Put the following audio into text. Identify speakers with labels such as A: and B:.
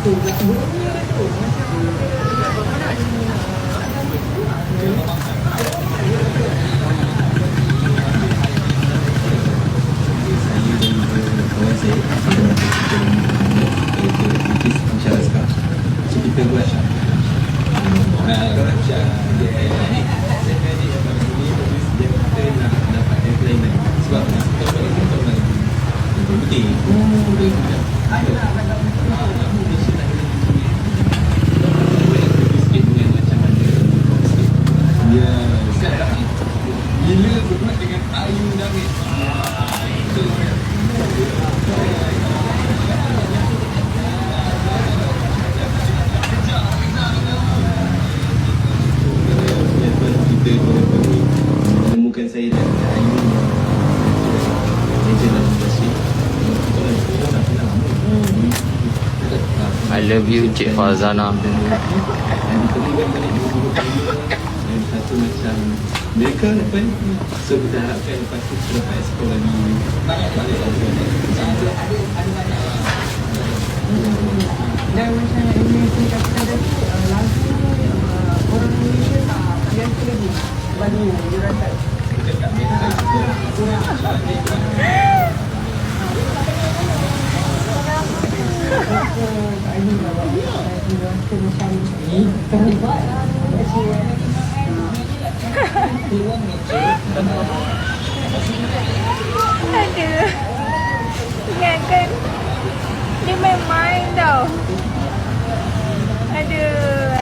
A: kawan saya which is Syah Azkar. So kita buat orang Syah dia kita nak dapat deadline lagi sebab kita nak betul dia gila berbuat dengan Ayu Damit. Kita menemukan saya dan Ayu legend dalam industri.
B: I love you Cik Farzana.
A: Dan ditemukan balik dua kali dan satu macam mereka apa ni. So kita harapkan lepas tu kita dapat explore lagi balik lagi.
C: Dan macam ini kita kata lagu orang Malaysia tak biasa lagi bagi orang tak
A: Kita tak biasa
D: Aduh, ingatkan dia main-main tau. Aduh,